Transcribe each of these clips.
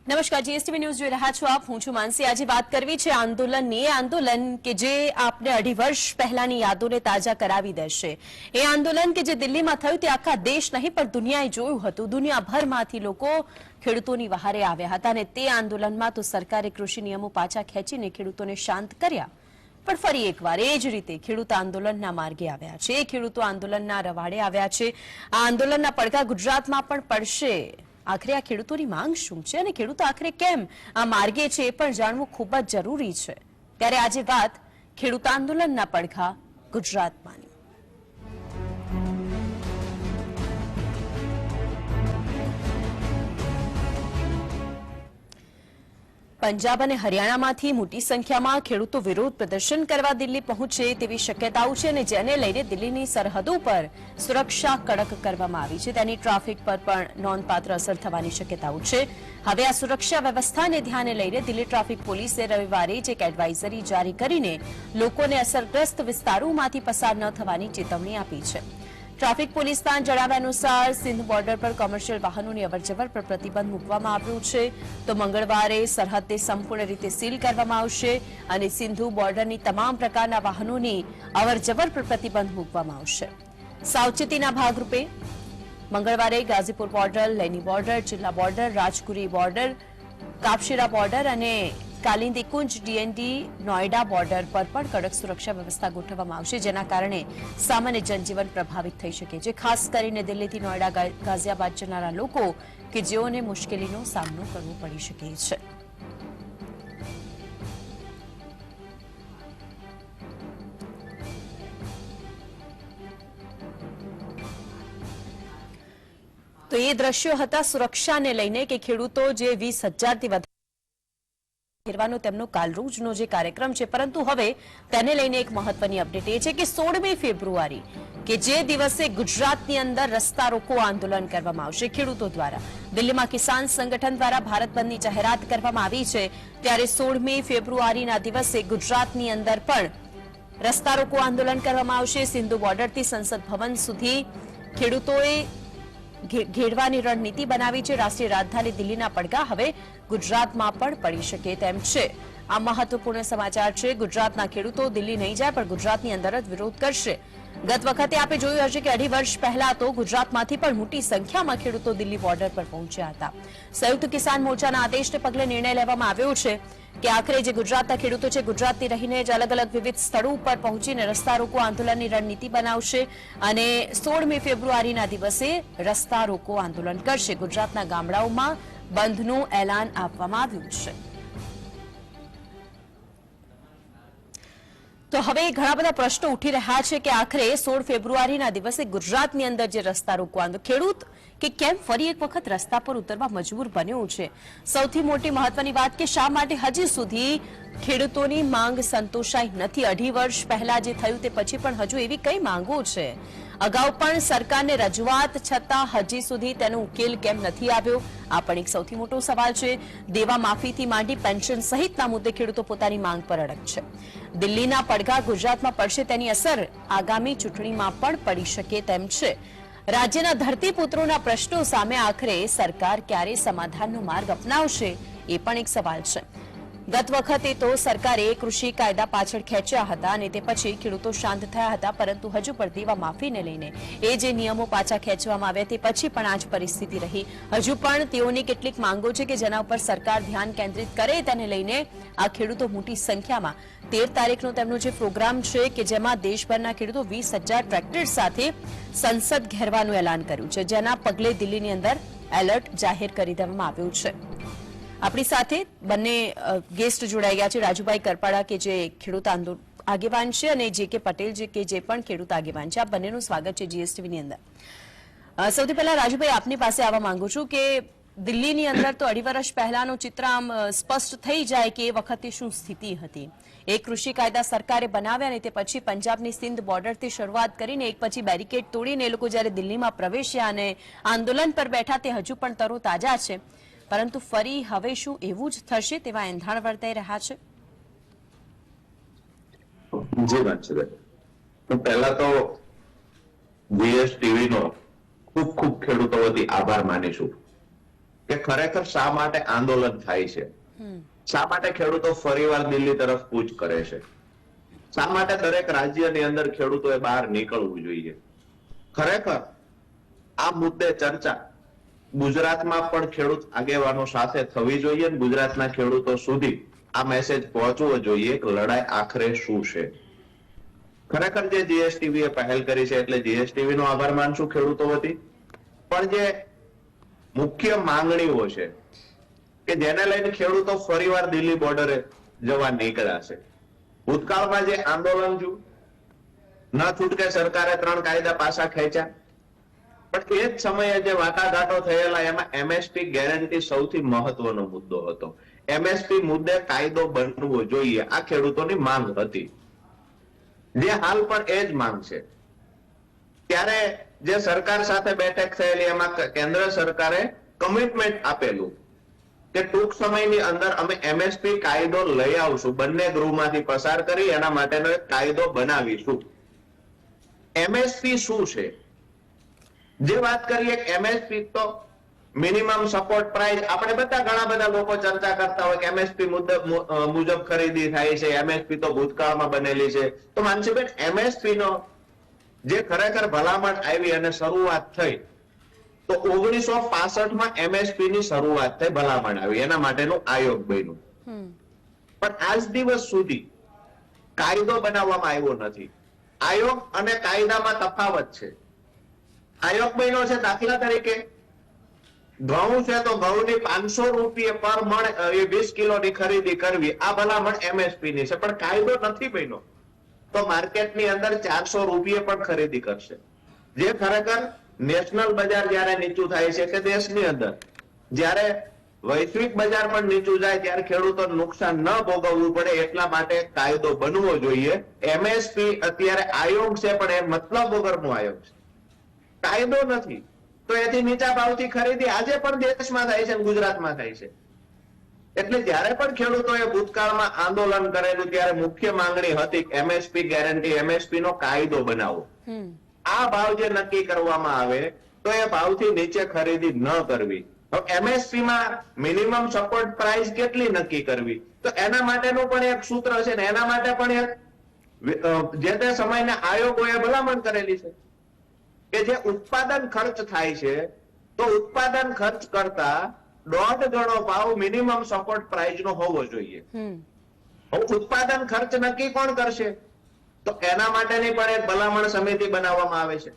નમસ્કાર, GSTV news જોઈ રહ્યા છો આપ. હું છું માનસી. આજે વાત કરવી છે આંદોલનની. એ આંદોલન કે જે આપને 2.5 વર્ષ પહેલાની યાદોને તાજા કરાવી દેશે. એ આંદોલન કે જે દિલ્હીમાં થયું તે આખા દેશ નહીં પણ દુનિયાએ જોયું હતું. દુનિયાભરમાંથી લોકો ખેડૂતોની વહારે આવ્યા હતા અને તે આંદોલનમાં તો સરકારે કૃષિ નિયમો પાછા ખેંચીને ખેડૂતોને શાંત કર્યા. પણ ફરી એકવાર એ જ રીતે ખેડૂત આંદોલનના માર્ગે આવ્યા છે. ખેડૂતો આંદોલનના રવાડે આવ્યા છે. આ આંદોલનના પડઘા ગુજરાતમાં પણ પડશે. આખરે આ ખેડૂતોની માંગ શું છે અને ખેડૂતો આખરે કેમ આ માર્ગે છે એ પણ જાણવું ખૂબ જ જરૂરી છે. ત્યારે આજે વાત ખેડૂત આંદોલનના પડઘા ગુજરાતમાંની. પંજાબ અને હરિયાણામાંથી મોટી સંખ્યામાં ખેડૂતો વિરોધ પ્રદર્શન કરવા દિલ્હી પહોંચે તેવી શક્યતાઓ છે અને જેને લઈને દિલ્હીની સરહદો પર સુરક્ષા કડક કરવામાં આવી છે. તેની ટ્રાફિક પર પણ નોંધપાત્ર અસર થવાની શક્યતાઓ છે. હવે આ સુરક્ષા વ્યવસ્થાને ધ્યાને લઈને દિલ્હી ટ્રાફિક પોલીસે રવિવારે જ એક એડવાઇઝરી જારી કરીને લોકોને અસરગ્રસ્ત વિસ્તારોમાંથી પસાર ન થવાની ચેતવણી આપી છે. ટ્રાફિક પોલીસના જણાવ્યા અનુસાર સિંધ બોર્ડર પર કોમર્શિયલ વાહનોની અવરજવર પર પ્રતિબંધ મૂકવામાં આવ્યો છે. તો મંગળવારે સરહદને સંપૂર્ણ રીતે સીલ કરવામાં આવશે અને સિંધુ બોર્ડરની તમામ પ્રકારના વાહનોની અવરજવર પર પ્રતિબંધ મૂકવામાં આવશે. સાવચેતીના ભાગરૂપે મંગળવારે ગાઝીપુર બોર્ડર, લૈની બોર્ડર, જિલ્લા બોર્ડર, રાજગુરી બોર્ડર, કાપશીરા બોર્ડર અને કાલિંદી કુંજ ડીએનડી નોઈડા બોર્ડર પર પણ કડક સુરક્ષા વ્યવસ્થા ગોઠવવામાં આવશે, જેના કારણે સામાન્ય જનજીવન પ્રભાવિત થઈ શકે છે. ખાસ કરીને દિલ્હીથી નોઈડા, ગાઝિયાબાદ જનારા લોકો કે જેઓને મુશ્કેલીનો સામનો કરવો પડી શકે છે. તો એ દ્રશ્યો હતા સુરક્ષાને લઈને કે ખેડૂતો જે 20,000થી વધુ ઘેરવાનો તેમનો કાલરોજનો જે કાર્યક્રમ છે. પરંતુ હવે તેને લઈને એક મહત્વની અપડેટ એ છે કે 16મી ફેબ્રુઆરી કે જે દિવસે ગુજરાતની અંદર રસ્તા રોકો આંદોલન કરવામાં આવશે ખેડૂતો દ્વારા. દિલ્હીમાં કિસાન સંગઠન દ્વારા ભારત બંધની જાહેરાત કરવામાં આવી છે. ત્યારે 16મી ફેબ્રુઆરીના દિવસે ગુજરાતની અંદર પણ રસ્તા રોકો આંદોલન કરવામાં આવશે. સિંધુ બોર્ડરથી સંસદ ભવન સુધી ખેડૂતોએ ઘેરવાની રણનીતિ બનાવી છે. રાષ્ટ્રીય રાજધાની દિલ્હીના પડઘા હવે ગુજરાતમાં પણ પડી શકે તેમ છે. આ મહત્વપૂર્ણ સમાચાર છે. ગુજરાતના ખેડૂતો દિલ્હી નહીં જાય પણ ગુજરાતની અંદર જ વિરોધ કરશે. ગત વખતે આપણે જોયું હશે કે 2.5 વર્ષ પહેલા તો ગુજરાતમાંથી પણ મોટી સંખ્યામાં ખેડૂતો દિલ્હી બોર્ડર પર પહોંચ્યા હતા. સંયુક્ત કિસાન મોરચાના આદેશને પગલે નિર્ણય લેવામાં આવ્યો છે કે આખરે જે ગુજરાતના ખેડૂતો છે ગુજરાતથી રહીને જ અલગ અલગ વિવિધ સ્થળો ઉપર પહોંચીને રસ્તા રોકો આંદોલનની રણનીતિ બનાવશે અને 16મી ફેબ્રુઆરીના દિવસે રસ્તા રોકો આંદોલન કરશે. ગુજરાતના ગામડાઓમાં બંધનું એલાન આપવામાં આવ્યું છે. તો હવે ઘણા બધા પ્રશ્નો ઉઠી રહ્યા છે કે આખરે 16 ફેબ્રુઆરીના દિવસે ગુજરાતની અંદર જે રસ્તા રોકો આંદોલન ખેડૂત કે કેમ ફરી એક વખત રસ્તા પર ઉતરવા મજબૂર બન્યો છે. સૌથી મોટી મહત્વની વાત કે શા માટે હજી સુધી ખેડૂતોની માંગ સંતોષાઈ નથી. 2.5 વર્ષ પહેલા જે થયું તે પછી પણ હજુ એવી કઈ માંગો છે. અગાઉ પણ સરકારને રજૂઆત છતાં હજી સુધી તેનો ઉકેલ કેમ નથી આવ્યો, આ પણ એક સૌથી મોટો સવાલ છે. દેવા માફીથી માંડી પેન્શન સહિતના મુદ્દે ખેડૂતો પોતાની માંગ પર અડગ છે. દિલ્હીના પડઘા ગુજરાતમાં પડશે, તેની અસર આગામી ચૂંટણીમાં પણ પડી શકે તેમ છે. રાજ્યના ધરતીપુત્રોના પ્રશ્નો સામે આખરે સરકાર ક્યારે સમાધાનનો માર્ગ અપનાવશે એ પણ એક સવાલ છે. ગત વખતે તો સરકારે કૃષિ કાયદા પાછળ ખેંચ્યા હતા અને તે પછી ખેડૂતો શાંત થયા હતા. પરંતુ હજુ પણ દેવા માફીને લઈને એ જે નિયમો પાછા ખેંચવામાં આવ્યા તે પછી પણ આ જ પરિસ્થિતિ રહી. હજુ પણ તેઓની કેટલીક માંગો છે કે જેના ઉપર સરકાર ધ્યાન કેન્દ્રિત કરે. તેને લઈને આ ખેડૂતો મોટી સંખ્યામાં 13 તારીખનો તેમનો જે પ્રોગ્રામ છે કે જેમાં દેશભરના ખેડૂતો 20,000 ટ્રેક્ટર સાથે સંસદ ઘેરવાનું એલાન કર્યું છે, જેના પગલે દિલ્હીની અંદર એલર્ટ જાહેર કરી દેવામાં આવ્યું છે. આપણી સાથે બંને ગેસ્ટ જોડાઈ ગયા છે. રાજુભાઈ કરપાડા કે જે ખેડૂત આગેવાન છે અને જે કે પટેલ જે કે જે પણ ખેડૂત આગેવાન છે. આ બંનેનું સ્વાગત છે જીએસટીવીની અંદર. સૌથી પહેલા રાજુભાઈ આપની પાસે આવવા માંગુ છું કે દિલ્હીની અંદર તો 2.5 વર્ષ પહેલાનો ચિત્ર આમ સ્પષ્ટ થઈ જાય કે એ વખતે શું સ્થિતિ હતી. એક કૃષિ કાયદા સરકારે બનાવ્યા અને તે પછી પંજાબની સિંધ બોર્ડરથી શરૂઆત કરીને એક પછી બેરિકેડ તોડીને એ લોકો જ્યારે દિલ્હીમાં પ્રવેશ્યા અને આંદોલન પર બેઠા તે હજુ પણ તરો તાજા છે. પરંતુ ફરી હવે શું એવું જ થશે તેવા એંધાણ વર્તાઈ રહ્યા છે? જી વાત છે. પહેલા તો જીએસટીવી નો ખૂબ ખૂબ ખેડૂતો વતી આભાર માનીશું કે ખરેખર શા માટે આંદોલન થાય છે, શા માટે ખેડૂતો ફરીવાર દિલ્હી તરફ કૂચ કરે છે, શા માટે દરેક રાજ્યની અંદર ખેડૂતોએ બહાર નીકળવું જોઈએ. ખરેખર આ મુદ્દે ચર્ચા ગુજરાતમાં પણ ખેડૂત આગેવાનો સાથે થવી જોઈએ અને ગુજરાતના ખેડૂતો સુધી આ મેસેજ પહોંચવો જોઈએ કે લડાઈ આખરે શું છે. ખરેખર જે જીએસટીવી એ પહેલ કરી છે એટલે જીએસટીવી નો આભાર માનશું ખેડૂતો વતી, પણ જે મુખ્ય માંગણીઓ છે કે જેને લઈને ખેડૂતો ફરીવાર દિલ્હી બોર્ડરે જવા નીકળ્યા છે. ભૂતકાળમાં જે આંદોલન થયું, ન છૂટકે સરકારે 3 કાયદા પાછા ખેંચ્યા, પણ એ જ સમયે જે વાટાઘાટો થયેલા એમાં એમએસપી ગેરંટી સૌથી મહત્વનો મુદ્દો હતો. એમએસપી મુદ્દે કાયદો બનવો જોઈએ, આ ખેડૂતોની માંગ હતી, જે હાલ પણ એ જ માંગ છે. ત્યારે જે સરકાર સાથે બેઠક થયેલી એમાં કેન્દ્ર સરકારે કમિટમેન્ટ આપેલું કે ટૂંક સમયની અંદર અમે એમએસપી કાયદો લઈ આવશું, બંને ગૃહમાંથી પસાર કરી એના માટેનો એક કાયદો બનાવીશું. એમએસપી શું છે? જે વાત કરીએ એમએસપી તો મિનિમમ સપોર્ટ પ્રાઇસ, આપણે ઘણા બધા લોકો ચર્ચા કરતા હોય કે એમએસપી મુજબ ખરીદી થાય છે, એમએસપી તો ભૂતકાળમાં બનેલી છે. તો માનસીબેન, એમએસપી નો જે ખરેખર ભલામણ આવી અને શરૂઆત થઈ તો 1965માં એમએસપી ની શરૂઆત થઈ, ભલામણ આવી, એના માટેનું આયોગ બન્યું. પણ આજ દિવસ સુધી કાયદો બનાવવામાં આવ્યો નથી. આયોગ અને કાયદામાં તફાવત છે. આયોગ બન્યો છે, દાખલા તરીકે ઘઉં છે તો ઘઉંની 500 રૂપિયા પર મણ 20 કિલોની ખરીદી કરવી, આ ભલામણ એમએસપી ની છે. પણ કાયદો નથી બન્યો તો માર્કેટની અંદર 400 રૂપિયા પણ ખરીદી કરશે, જે ખરેખર નેશનલ બજાર જયારે નીચું થાય છે કે દેશની અંદર જયારે વૈશ્વિક બજાર પણ નીચું જાય ત્યારે ખેડૂતોને નુકસાન ન ભોગવવું પડે એટલા માટે કાયદો બનવો જોઈએ. એમએસપી અત્યારે આયોગ છે પણ એ મતલબ વગરનો આયોગ છે, કાયદો નથી. તો એથી નીચા ભાવથી ખરીદી આજે પણ દેશમાં થાય છે, ગુજરાતમાં થાય છે. એટલે જયારે પણ ખેડૂતોએ ભૂતકાળમાં આંદોલન કરેલું ત્યારે મુખ્ય માંગણી હતી એમએસપી ગેરંટી, એમએસપી નો કાયદો બનાવો. આ ભાવ જે નક્કી કરવામાં આવે તો એ ભાવથી નીચે ખરીદી ન કરવી. એમએસપી માં મિનિમમ સપોર્ટ પ્રાઇસ કેટલી નક્કી કરવી, તો એના માટેનું પણ એક સૂત્ર છે ને એના માટે પણ એક જે તે સમયના આયોગોએ ભલામણ કરેલી છે કે જે ઉત્પાદન ખર્ચ થાય છે તો ઉત્પાદન ખર્ચ કરતા 1.5 ગણો ભાવ મિનિમમ સપોર્ટ પ્રાઇસ નો હોવો જોઈએ. ઉત્પાદન ખર્ચ નક્કી કોણ કરશે? તો એના માટેની પણ એક ભલામણ સમિતિ બનાવવામાં આવે છે.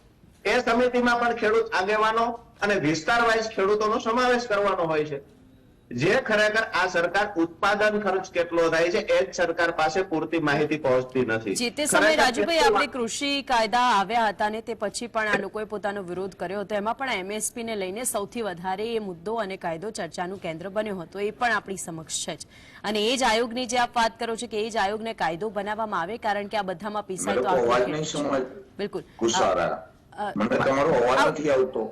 એ સમિતિમાં પણ ખેડૂત આગેવાનો અને વિસ્તાર વાઇઝ ખેડૂતોનો સમાવેશ કરવાનો હોય છે. જે ખરેખર આ સરકાર ઉત્પાદન ખર્ચ કેટલો થાય છે એ જ સરકાર પાસે પૂરતી માહિતી પહોંચતી નથી. જે તે સમયે રાજુભાઈ આપણે કૃષિ કાયદા આવ્યા હતા ને તે પછી પણ આ લોકોએ પોતાનો વિરોધ કર્યો હતો, એમાં પણ એમએસપી ને લઈને સૌથી વધારે એ મુદ્દો અને કાયદો ચર્ચાનું કેન્દ્ર બન્યો હતો. એ પણ આપણી સમક્ષ છે જ. અને એ જ આયોગની જે આપ વાત કરો છો કે એ જ આયોગને કાયદો બનાવવામાં આવે, કારણ કે આ બધામાં પીસાય તો બિલકુલ તમારો અવાજ નથી આવતો.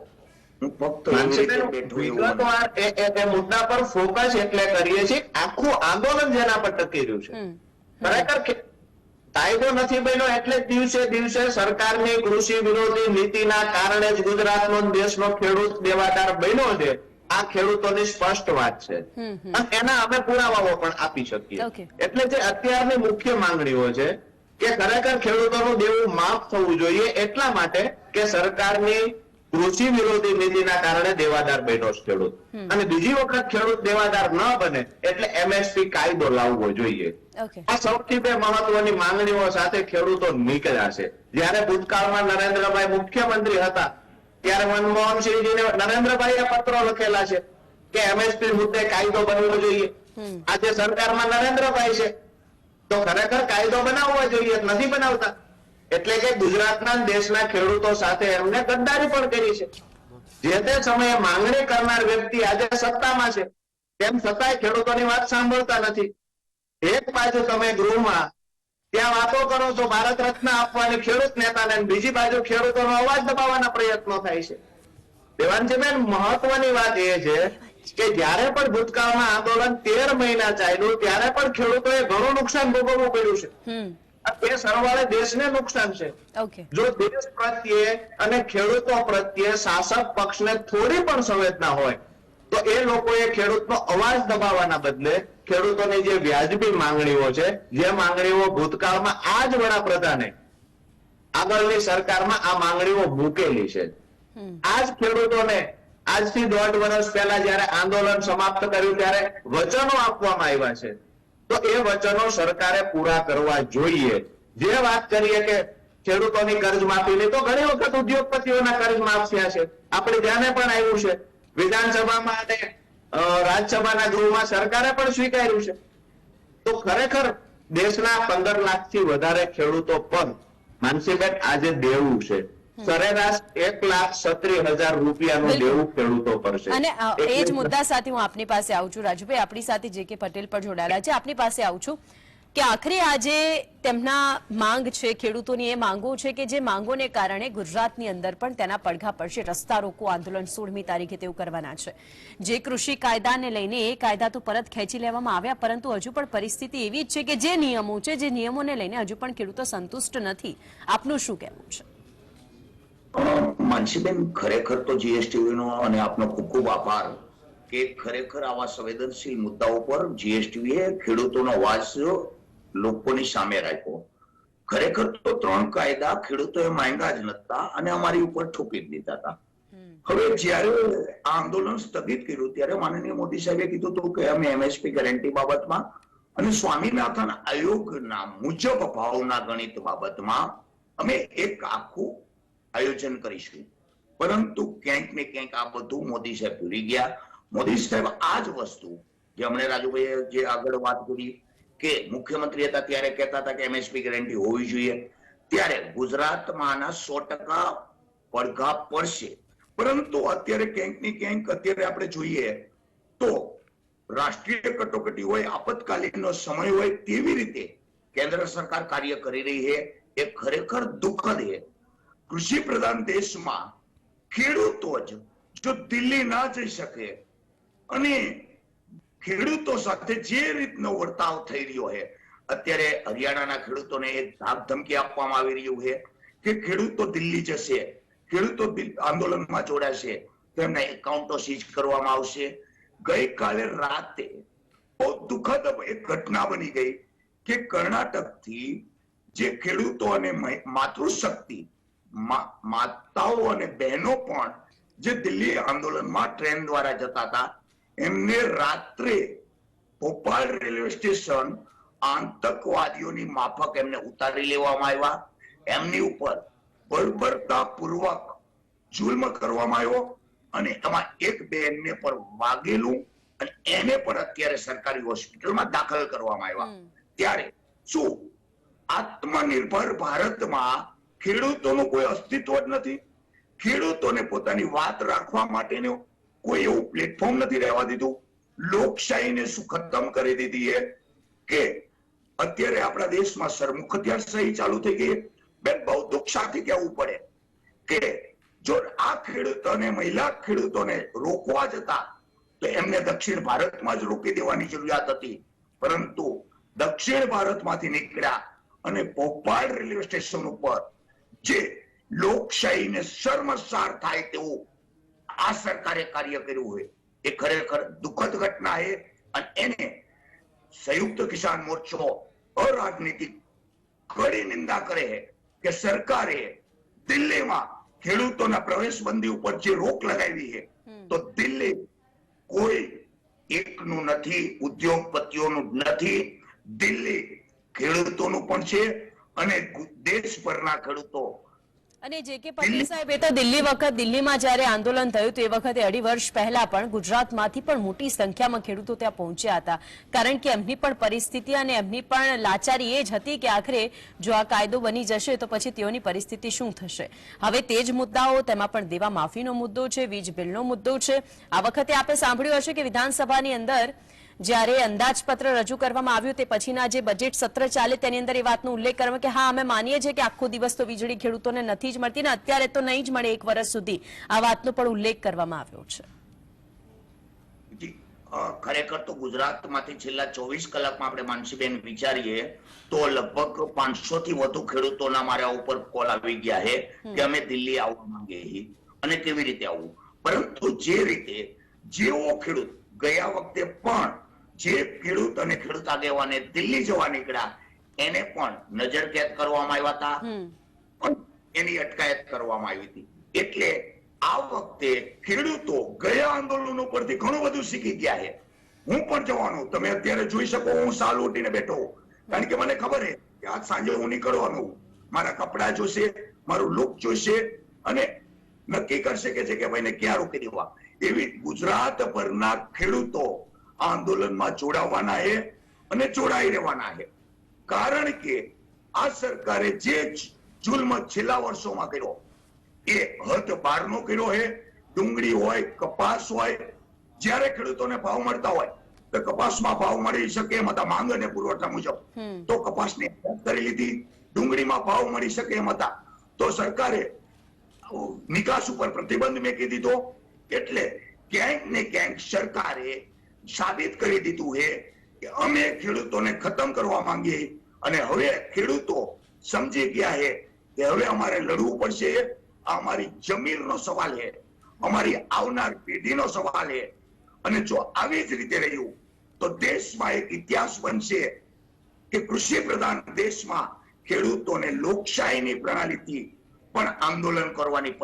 મુદ્દા પર ફોકસ એટલે કરીએ છીએ આખું આંદોલન જેના પર ટકી રહ્યું છે. ખરેખર કાયદો નથી બન્યો એટલે દિવસે દિવસે સરકારની કૃષિ વિરોધી નીતિના કારણે જ ગુજરાતનો દેશનો ખેડૂત દેવાદાર બન્યો છે. આ ખેડૂતોની સ્પષ્ટ વાત છે અને એના અમે પુરાવાઓ પણ આપી શકીએ. એટલે જે અત્યારની મુખ્ય માંગણીઓ છે કે ખરેખર ખેડૂતોનું દેવું માફ થવું જોઈએ, એટલા માટે કે સરકારની કૃષિ વિરોધી નીતિના કારણે દેવાદાર બન્યો છે ખેડૂત, અને બીજી વખત ખેડૂત દેવાદાર ન બને એટલે એમએસપી કાયદો લાવવો જોઈએ. આ સૌથી બે મહત્વની માંગણીઓ સાથે ખેડૂતો નીકળ્યા છે. જયારે ભૂતકાળમાં નરેન્દ્રભાઈ મુખ્યમંત્રી હતા ત્યારે મનમોહનસિંહજીને નરેન્દ્રભાઈએ પત્રો લખેલા છે કે એમએસપી મુદ્દે કાયદો બનવો જોઈએ. આજે સરકારમાં નરેન્દ્રભાઈ છે તો ખરેખર કાયદો બનાવવો જોઈએ, નથી બનાવતા. એટલે કે ગુજરાતના દેશના ખેડૂતો સાથે એમને ગદ્દારી પણ કરી છે. જે તે સમયે માંગણી કરનાર વ્યક્તિ આજે સત્તામાં છે તેમ છતાંય ખેડૂતોની વાત સાંભળતા નથી. એક બાજુ તમે ગૃહમાં ત્યાં વાતો કરો છો ભારત રત્ન આપવાની ખેડૂત નેતાને, બીજી બાજુ ખેડૂતોનો અવાજ દબાવવાના પ્રયત્નો થાય છે. દેવાંશીબેન, મહત્વની વાત એ છે કે જયારે પણ ભૂતકાળમાં આંદોલન 13 મહિના ચાલ્યું ત્યારે પણ ખેડૂતોએ ઘણું નુકસાન ભોગવવું પડ્યું છે. એ સરવાળે દેશને નુકસાન છે. જો દેશ પ્રત્યે અને ખેડૂતો પ્રત્યે શાસક પક્ષને થોડી પણ સંવેદના હોય તો એ લોકોએ ખેડૂતનો અવાજ દબાવવાના બદલે ખેડૂતોની જે વ્યાજબી માંગણીઓ છે, જે માંગણીઓ ભૂતકાળમાં આ જ વડાપ્રધાને આગળની સરકારમાં આ માંગણીઓ મૂકેલી છે, આ જ ખેડૂતોને આજથી 1.5 વર્ષ પહેલા જયારે આંદોલન સમાપ્ત કર્યું ત્યારે વચનો આપવામાં આવ્યા છે, તો એ વચનો સરકારે પૂરા કરવા જોઈએ. જે વાત કરીએ કે ખેડૂતોની કર્જ માફીની, તો ઘણી વખત ઉદ્યોગપતિઓના કર્જ માફ થયા છે, આપણે ધ્યાને પણ આવ્યું છે. વિધાનસભામાં અને રાજ્યસભાના ગૃહમાં સરકારે પણ સ્વીકાર્યું છે. તો ખરેખર દેશના 15 લાખથી વધારે ખેડૂતો પર માનસીબેન આજે દેવું છે. સરેરાશ 1,37,000 રૂપિયાનું દેવું ખેડૂતો પર છે. અને એ જ મુદ્દા સાથે હું આપની પાસે આવું છું. રાજુભાઈ, આપણી સાથે જે કે પટેલ પર જોડાયેલા છે, આપની પાસે આવું છું કે આખરે આજે તેમના માંગ છે, ખેડૂતોની એ માંગો છે કે જે માંગોને કારણે ગુજરાતની અંદર પણ તેના પડઘા પડશે. રસ્તા રોકો આંદોલન 16મી તારીખે તેઓ કરવાના છે. જે કૃષિ કાયદાને લઈને એ કાયદા તો પરત ખેંચી લેવામાં આવ્યા, પરંતુ હજુ પણ પરિસ્થિતિ એવી જ છે કે જે નિયમો છે, જે નિયમોને લઈને હજુ પણ ખેડૂતો સંતુષ્ટ નથી. આપનું શું કહેવું છે? માનસીબેન, ખરેખર તો જીએસટીવી નો અને આપનો ખૂબ ખૂબ આભાર કે ખરેખર આવા સંવેદનશીલ મુદ્દાઓ પર જીએસટીવીએ ખેડૂતોનો અવાજ લોકોની સામે રાખ્યો. ખરેખર તો 3 કાયદા ખેડૂતોએ માંગ્યા જ નતા અને અમારી ઉપર ઠોકી દીધા હતા. હવે જ્યારે આંદોલન સ્થગિત કર્યું ત્યારે માનનીય મોદી સાહેબે કીધું હતું કે અમે એમએસપી ગેરંટી બાબતમાં અને સ્વામીનાથન આયોગના મુજબ ભાવના ગણિત બાબતમાં અમે એક આખું આયોજન કરીશું. પરંતુ ક્યાંક ને ક્યાંક આ બધું મોદી સાહેબ ભૂલી ગયા. મોદી સાહેબ આ જ વસ્તુ જે હમણે રાજુભાઈએ જે આગળ વાત કરી કે મુખ્યમંત્રી હતા ત્યારે કહેતા હતા કે એમએસપી ગેરંટી હોવી જોઈએ, ત્યારે ગુજરાતમાં 100% પડઘા પડશે. પરંતુ અત્યારે ક્યાંક ને ક્યાંક અત્યારે આપણે જોઈએ તો રાષ્ટ્રીય કટોકટી હોય, આપતકાલીનનો સમય હોય, તેવી રીતે કેન્દ્ર સરકાર કાર્ય કરી રહી છે. એ ખરેખર દુઃખદ છે. કૃષિ પ્રધાન દેશમાં ખેડૂતો જ જો દિલ્હી ના જઈ શકે અને ખેડૂતો સાથે જે રીતનો વર્તાવ થઈ રહ્યો છે, અત્યારે હરિયાણાના ખેડૂતોને એક ધાક ધમકી આપવામાં આવી રહ્યું છે કે ખેડૂતો દિલ્હી જશે, ખેડૂતો આંદોલનમાં જોડાશે તો એમના એકાઉન્ટો સીઝ કરવામાં આવશે. ગઈકાલે રાતે બહુ દુઃખદ એક ઘટના બની ગઈ કે કર્ણાટકથી જે ખેડૂતો અને માતૃશક્તિ માતાઓ અને બહેનો પણ જે દિલ્હી આંદોલનમાં ટ્રેન દ્વારા જતા હતા, એમને રાત્રે ભોપાલ રેલવે સ્ટેશન આતંકવાદીઓની માફક એમને ઉતારી લેવામાં આવ્યા. એમની ઉપર બર્બરતાપૂર્વક જુલ્મ કરવામાં આવ્યો અને એમાં એક બેનને પર વાગેલું અને એને પણ અત્યારે સરકારી હોસ્પિટલમાં દાખલ કરવામાં આવ્યા. ત્યારે શું આત્મનિર્ભર ભારતમાં ખેડૂતોનું કોઈ અસ્તિત્વ જ નથી? ખેડૂતોને પોતાની વાત રાખવા માટેનું કોઈ એવું પ્લેટફોર્મ નથી રહેવા દીધું. લોકશાહીને શું ખતમ કરી દીધી છે કે અત્યારે આપણા દેશમાં સરમુખ હત્યાશાહી ચાલુ થઈ ગઈ. બેન, બહુ દુઃખ સાથે કહેવું પડે કે જો આ ખેડૂતોને, મહિલા ખેડૂતોને રોકવા જતા તો એમને દક્ષિણ ભારતમાં જ રોકી દેવાની જરૂરિયાત હતી. પરંતુ દક્ષિણ ભારતમાંથી નીકળ્યા અને ભોપાલ રેલવે સ્ટેશન ઉપર જે લોકશાહીને શર્મસાર થાય તેવું આ સરકારે કાર્ય કર્યું હોય, એ ખરેખર દુઃખદ ઘટના છે. અને એને સંયુક્ત કિસાન મોરચો અરાજનીતિક કડી નિંદા કરે છે કે સરકારે દિલ્હીમાં ખેડૂતોના પ્રવેશબંધી ઉપર જે રોક લગાવી છે, તો દિલ્હી કોઈ એકનું નથી, ઉદ્યોગપતિઓનું નથી, દિલ્હી ખેડૂતોનું પણ છે અને દેશભરના ખેડૂતો. અને જે કે પટેલ સાહેબ, એ તો દિલ્હીમાં જ્યારે આંદોલન થયું તો એ વખતે 2.5 વર્ષ પહેલા પણ ગુજરાતમાંથી પણ મોટી સંખ્યામાં ખેડૂતો ત્યાં પહોંચ્યા હતા. કારણ કે એમની પણ પરિસ્થિતિ અને એમની પણ લાચારી એ જ હતી કે આખરે જો આ કાયદો બની જશે તો પછી તેઓની પરિસ્થિતિ શું થશે. હવે તે જ મુદ્દાઓ, તેમાં પણ દેવા માફીનો મુદ્દો છે, વીજ બિલનો મુદ્દો છે. આ વખતે આપણે સાંભળ્યું હશે કે વિધાનસભાની અંદર જ્યારે અંદાજપત્ર રજૂ કરવામાં આવ્યું તે પછીના જે બજેટ સત્ર ચાલે તેની અંદર એ વાતનો ઉલ્લેખ કરવામાં કે હા, અમે માનીએ છીએ કે આખો દિવસ તો વીજળી ખેડૂતોને નથી જ મળતી ને અત્યારે તો નહીં જ મળે 1 વર્ષ સુધી. આ વાતનો પણ ઉલ્લેખ કરવામાં આવ્યો છે. ખરેખર તો ગુજરાતમાંથી છેલ્લા 24 કલાકમાં આપણે માનસીબેન વિચારીએ તો લગભગ 500 થી વધુ ખેડૂતોના મારા ઉપર કોલ આવી ગયા છે કે અમે દિલ્હી આવવા માંગીએ છીએ અને કેવી રીતે આવવું. પરંતુ જે રીતે જેવો ખેડૂત ગયા વખતે પણ જે ખેડૂત અને ખેડૂત આગેવાને દિલ્હી જવા નીકળ્યા એને પણ નજરકેદ કરવામાં આવ્યા હતા, પણ એની અટકાયત કરવામાં આવી હતી. એટલે આ વખતે ખેડૂતો ગયા આંદોલનો પરથી ઘણું બધું શીખી ગયા છે. હું પણ જવાનું, તમે અત્યારે જોઈ શકો હું સાલ ઉઠીને બેઠો, કારણ કે મને ખબર છે કે આજ સાંજે હું નીકળવાનું, મારા કપડા જોશે, મારું લુક જોશે અને નક્કી કરી શકે છે કે ભાઈને ક્યાં રોકી દેવા. એવી ગુજરાત પરના ખેડૂતો આંદોલનમાં જોડાવાના છે અને જોડાઈ રહેવાના છે. કારણ કે આ સરકારે જે જુલ્મ છેલ્લા વર્ષોમાં કર્યો એ હદ બહારનો કર્યો છે. ડુંગળી હોય, કપાસ હોય, જ્યારે ખેડૂતોને ભાવ મળતા હોય તો કપાસમાં ભાવ મળી શકે એમ હતા માંગ અને પુરવઠા મુજબ, તો કપાસની આયાત કરી લીધી. ડુંગળીમાં ભાવ મળી શકે એમ હતા તો સરકારે નિકાસ ઉપર પ્રતિબંધ મૂકી દીધો. એટલે ક્યાંક ને ક્યાંક સરકારે સાબિત કરી દીધું છે કે અમે ખેડૂતોને ખતમ કરવા માંગીએ અને હવે ખેડૂતો સમજી ગયા છે કે હવે અમારે લડવું પડશે. આ અમારી જમીનનો સવાલ છે, અમારી આવનાર પેઢીનો સવાલ છે. અને જો આવી જ રીતે રહ્યું તો દેશમાં એક ઇતિહાસ બનશે કે કૃષિ પ્રધાન દેશમાં ખેડૂતોને લોકશાહીની પ્રણાલીથી પણ આંદોલન કરવાની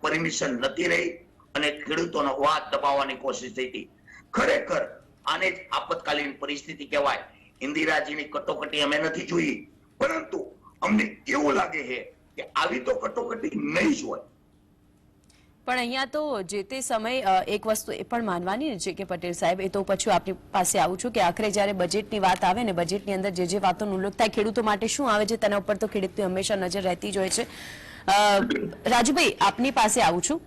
પરમિશન નથી રહી અને ખેડૂતોનો અવાજ દબાવવાની કોશિશ થઈ હતી. ખરેખર આને જ આપતકાલીન પરિસ્થિતિ કહેવાય. ઇન્દિરાજીની કટોકટી અમે નથી જોઈ, પરંતુ અમને એવું લાગે છે કે આવી તો કટોકટી નહીં જ હોય. પણ અહીંયા તો જે તે સમય એક વસ્તુ એ પણ માનવાની છે કે પટેલ સાહેબ, એ તો પછી આપની પાસે આવું છું કે આખરે જ્યારે બજેટની વાત આવે ને, બજેટની અંદર જે વાતોનો ઉલ્લેખ થાય ખેડૂતો માટે શું આવે છે તેના ઉપર તો ખેડૂતની હંમેશા નજર રહેતી જ હોય છે. રાજુભાઈ, આપની પાસે આવું છું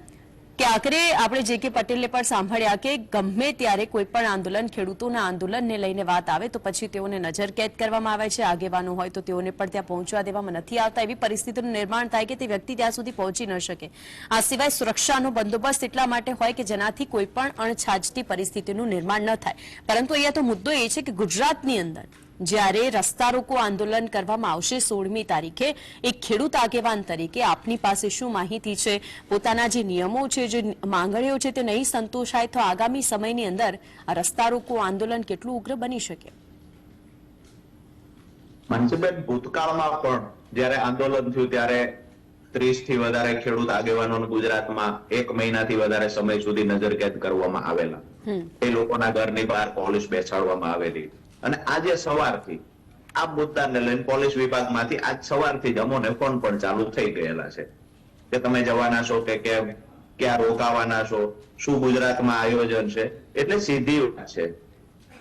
કે આખરે આપણે જે કે પટેલને પણ સાંભળ્યા કે ગમે ત્યારે કોઈ પણ આંદોલન, ખેડૂતોના આંદોલનને લઈને વાત આવે તો પછી તેઓને નજરકેદ કરવામાં આવે છે. આગેવાનો હોય તો તેઓને પણ ત્યાં પહોંચવા દેવામાં નથી આવતા. એવી પરિસ્થિતિનું નિર્માણ થાય કે તે વ્યક્તિ ત્યાં સુધી પહોંચી ન શકે. આ સિવાય સુરક્ષાનો બંદોબસ્ત એટલા માટે હોય કે જેનાથી કોઈ પણ અણછાજતી પરિસ્થિતિનું નિર્માણ ન થાય. પરંતુ અહીંયા તો મુદ્દો એ છે કે ગુજરાતની અંદર જ્યારે રસ્તા રોકો આંદોલન કરવામાં આવશે 16મી તારીખે, એક ખેડૂત આગેવાન તરીકે આપની પાસે શું માહિતી છે? પોતાના જે નિયમો છે, જે માંગણીઓ છે તે નહીં સંતોષાય તો આગામી સમયની અંદર આ રસ્તા રોકો આંદોલન કેટલું ઉગ્ર બની શકે? માનસીબેન, ભૂતકાળમાં પણ જ્યારે આંદોલન થયું ત્યારે 30 થી વધારે ખેડૂત આગેવાનો ગુજરાતમાં 1 મહિનાથી વધારે સમય સુધી નજરકેદ કરવામાં આવેલા. એ લોકોના ઘરની બહાર પોલીસ બેસાડવામાં આવેલી. અને આજે સવારથી આ મુદ્દાને લઈને પોલીસ વિભાગમાંથી આજ સવારથી જ અમોને ફોન પણ ચાલુ થઈ ગયેલા છે કે તમે જવાના છો કે કેમ, ક્યાં રોકાવાના છો, શું ગુજરાતમાં આયોજન છે. એટલે સીધી વાત છે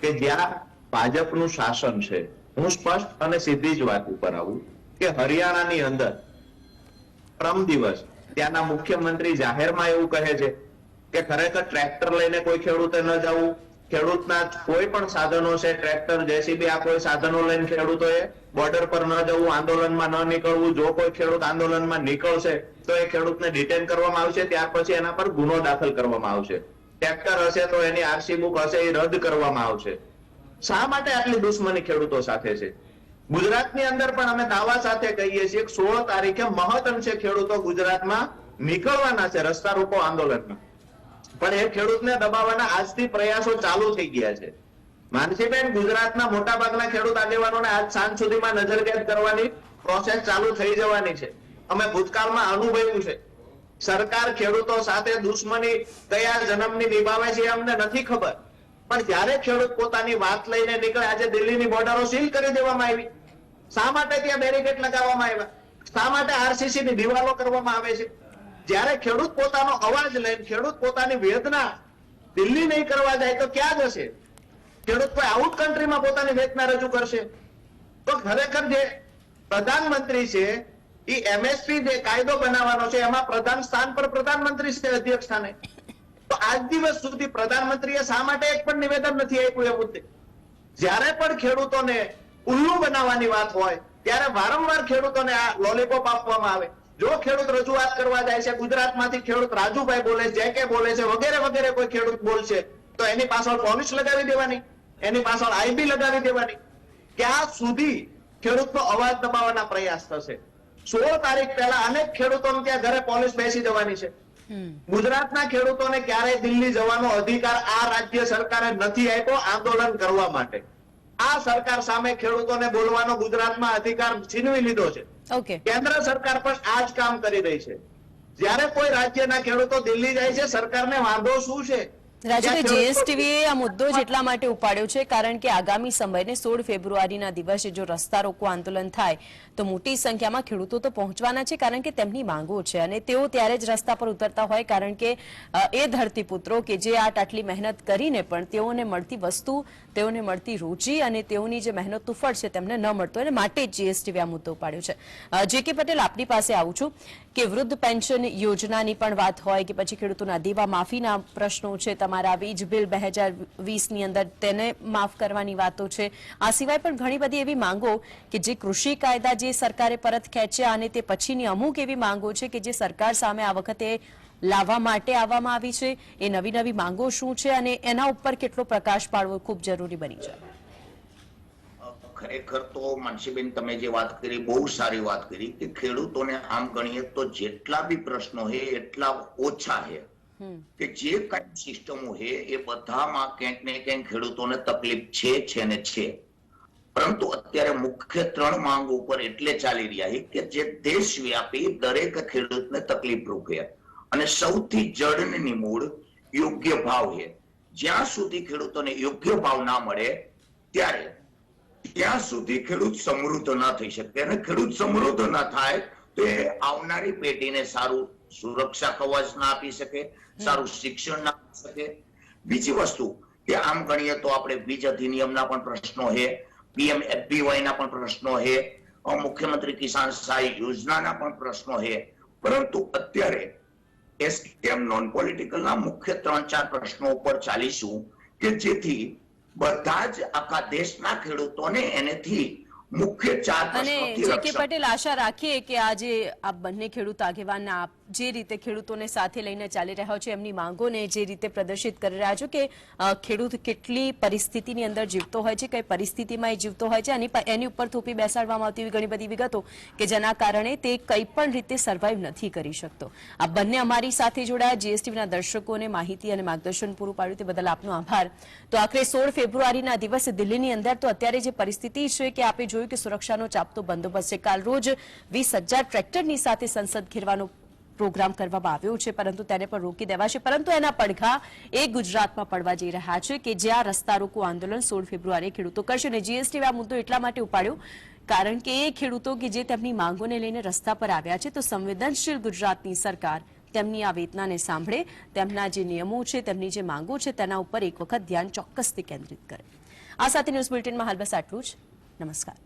કે જ્યાં ભાજપનું શાસન છે, હું સ્પષ્ટ અને સીધી જ વાત ઉપર આવું કે હરિયાણાની અંદર પરમ દિવસ ત્યાંના મુખ્યમંત્રી જાહેરમાં એવું કહે છે કે ખરેખર ટ્રેક્ટર લઈને કોઈ ખેડૂતે ન જવું, ખેડૂતના કોઈ પણ સાધનો છે, ટ્રેક્ટર, જેસીબી, આ કોઈ સાધનો લઈને ખેડૂતોએ બોર્ડર પર ન જવું, આંદોલનમાં ન નીકળવું. જો કોઈ ખેડૂત આંદોલનમાં નીકળશે તો એ ખેડૂતને ડિટેન કરવામાં આવશે, ત્યાર પછી એના પર ગુનો દાખલ કરવામાં આવશે. ટ્રેક્ટર હશે તો એની આરસી બુક હશે એ રદ કરવામાં આવશે. શા માટે આટલી દુશ્મની ખેડૂતો સાથે છે? ગુજરાતની અંદર પણ અમે દાવા સાથે કહીએ છીએ કે 16 તારીખે મહદઅંશે ખેડૂતો ગુજરાતમાં નીકળવાના છે રસ્તા રોકો આંદોલનમાં. પણ એ ખેડૂતને દબાવવાના આજથી પ્રયાસો ચાલુ થઈ ગયા છે. માનસીબેન, ગુજરાતના મોટા ભાગના ખેડૂત આગેવાનોને આજ સાંજ સુધીમાં નજરકેદ કરવાની પ્રોસેસ ચાલુ થઈ જવાની છે. અમે ભૂતકાળમાં અનુભવ્યું છે. સરકાર ખેડૂતો સાથે દુશ્મની કયા જન્મની નિભાવે છે એ અમને નથી ખબર, પણ જ્યારે ખેડૂત પોતાની વાત લઈને નીકળે, આજે દિલ્હીની બોર્ડરો સીલ કરી દેવામાં આવી. શા માટે ત્યાં બેરિકેડ લગાવવામાં આવ્યા? શા માટે આરસીસી ની દિવાલો કરવામાં આવે છે? જ્યારે ખેડૂત પોતાનો અવાજ લઈને, ખેડૂત પોતાની વેદના દિલ્હી નહીં કરવા જાય તો ક્યાં જશે? ખેડૂત કોઈ આઉટ કન્ટ્રીમાં પોતાની વેદના રજૂ કરશે? તો ખરેખર જે પ્રધાનમંત્રી છે એ એમએસપી જે કાયદો બનાવવાનો છે એમાં પ્રધાન સ્થાન પર પ્રધાનમંત્રી છે, અધ્યક્ષ સ્થાને. તો આજ દિવસ સુધી પ્રધાનમંત્રીએ શા માટે એક પણ નિવેદન નથી આપ્યું એ મુદ્દે? જ્યારે પણ ખેડૂતોને ઉલ્લુ બનાવવાની વાત હોય ત્યારે વારંવાર ખેડૂતોને આ લોલીપોપ આપવામાં આવે. જો ખેડૂત રજૂઆત કરવા જાય છે, ગુજરાતમાંથી ખેડૂત રાજુભાઈ બોલે છે, જે કે બોલે છે, વગેરે વગેરે કોઈ ખેડૂત બોલશે તો એની પાછળ પોલીસ લગાવી દેવાની, એની પાછળ આઈબી લગાવી દેવાની. ક્યાં સુધી ખેડૂતનો અવાજ દબાવવાના પ્રયાસ થશે? 16 તારીખ પહેલા અનેક ખેડૂતોને ત્યાં ઘરે પોલીસ બેસી જવાની છે. ગુજરાતના ખેડૂતોને ક્યારેય દિલ્હી જવાનો અધિકાર આ રાજ્ય સરકારે નથી આપ્યો આંદોલન કરવા માટે. આ સરકાર સામે ખેડૂતોને બોલવાનો ગુજરાતમાં અધિકાર છીનવી લીધો છે. ઓકે, કેન્દ્ર સરકાર પણ આ જ કામ કરી રહી છે. જ્યારે કોઈ રાજ્યના ખેડૂતો દિલ્હી જાય છે, સરકારને વાંધો શું છે? રાજુભાઈ, જીએસટીવીએ આ મુદ્દો જ એટલા માટે ઉપાડ્યો છે કારણ કે આગામી સમયને 16 ફેબ્રુઆરીના દિવસે જો રસ્તા રોકો આંદોલન થાય તો મોટી સંખ્યામાં ખેડૂતો તો પહોંચવાના છે કારણ કે તેમની માંગો છે અને તેઓ ત્યારે જ રસ્તા પર ઉતરતા હોય કારણ કે એ ધરતીપુત્રો કે જે આટલી મહેનત કરીને પણ તેઓને મળતી વસ્તુ, તેઓને મળતી રોજી અને તેઓની જે મહેનતનું ફળ છે તેમને ન મળતો અને માટે જ જીએસટીવી આ મુદ્દો ઉપાડ્યો છે. જે કે પટેલ, આપની પાસે આવું છું કે વૃદ્ધ પેન્શન યોજનાની પણ વાત હોય કે પછી ખેડૂતોના દેવા માફીના પ્રશ્નો છે, તમારા વીજ બિલ 2020ની અંદર તેને માફ કરવાની વાતો છે. આ સિવાય પણ ઘણી બધી એવી માંગો કે જે કૃષિ કાયદા જે સરકારે પરત ખેંચ્યા અને તે પછીની અમુક એવી માંગો છે કે જે સરકાર સામે આ વખતે લાવવા માટે આવવામાં આવી છે. એ નવી નવી માંગો શું છે અને એના ઉપર કેટલો પ્રકાશ પાડવો ખૂબ જરૂરી બની છે? ખરેખર તો માનસીબેન, તમે જે વાત કરી બહુ સારી વાત કરી કે ખેડૂતોને આમ ગણીએ તો જેટલા બી પ્રશ્નો છે એટલા ઓછા છે કે જે કઈ સિસ્ટમો છે એ બધામાં ક્યાંક ને ક્યાંક ખેડૂતોને તકલીફ છે ને છે. પરંતુ અત્યારે મુખ્ય 3 માંગ ઉપર એટલે ચાલી રહ્યા છે કે જે દેશવ્યાપી દરેક ખેડૂતને તકલીફરૂપ છે અને સૌથી જડની મૂળ યોગ્ય ભાવ છે. જ્યાં સુધી ખેડૂતોને યોગ્ય ભાવ ના મળે ત્યાં સુધી ખેડૂત સમૃદ્ધ ના થઈ શકે અને ખેડૂત સમૃદ્ધ ના થાય તો એ આવનારી પેઢીને સારું સુરક્ષા કવચ ના આપી શકે, સારું શિક્ષણ ના આપી શકે. બીજી વસ્તુ કે આમ ગણીએ તો આપણે વીજ અધિનિયમના પણ પ્રશ્નો છે, PMFBY ના પણ પ્રશ્નો છે, મુખ્યમંત્રી કિસાન સહાય યોજનાના પણ પ્રશ્નો છે. પરંતુ અત્યારે એસકેએમ નોન પોલિટિકલના મુખ્ય 3-4 પ્રશ્નો ઉપર ચાલીશું કે જેથી બધા જ આખા દેશના ખેડૂતોને એનેથી મુખ્ય 4 અને પ્રશ્નોથી જે કે રક્ષણ. પટેલ, આશા રાખીએ કે આજે આ બંને ખેડૂત આગેવાનના જે રીતે ખેડૂતોને સાથે લઈને ચાલી રહ્યા છે, એમની માંગોને જે રીતે પ્રદર્શિત કરી રહ્યા છો કે ખેડૂત કેટલી પરિસ્થિતિની અંદર જીવતો હોય છે, કઈ પરિસ્થિતિમાં એ જીવતો હોય છે, એની ઉપર થોપી બેસાડવામાં આવતી ઘણી બધી વિગતો કે જેના કારણે તે કંઈ પણ રીતે સર્વાઈવ નથી કરી શકતો. આ બંને અમારી સાથે જોડાયા, જીએસટીવીના દર્શકોને માહિતી અને માર્ગદર્શન પૂરું પાડ્યું તે બદલ આપનો આભાર. તો આખરે 16 ફેબ્રુઆરીના દિવસે દિલ્હીની અંદર તો અત્યારે જે પરિસ્થિતિ છે કે આપણે જોયું કે સુરક્ષાનો ચાપતો બંદોબસ્ત છે. કાલ રોજ 20,000 ટ્રેક્ટરની સાથે સંસદ ઘેરવાનો પ્રોગ્રામ કરવામાં આવ્યો છે પરંતુ તેને પણ રોકી દેવાશે. પરંતુ એના પડઘા એ ગુજરાતમાં પડવા જઈ રહ્યા છે કે જ્યાં રસ્તા રોકો આંદોલન 16 ફેબ્રુઆરીએ ખેડૂતો કરશે. અને જીએસટી આ મુદ્દો એટલા માટે ઉપાડ્યો કારણ કે એ ખેડૂતો કે જે તેમની માંગોને લઈને રસ્તા પર આવ્યા છે તો સંવેદનશીલ ગુજરાતની સરકાર તેમની આ વેદનાને સાંભળે, તેમના જે નિયમો છે, તેમની જે માંગો છે તેના ઉપર એક વખત ધ્યાન ચોક્કસથી કેન્દ્રિત કરે. આ સાથે ન્યૂઝ બુલેટિનમાં હાલ બસ આટલું જ. નમસ્કાર.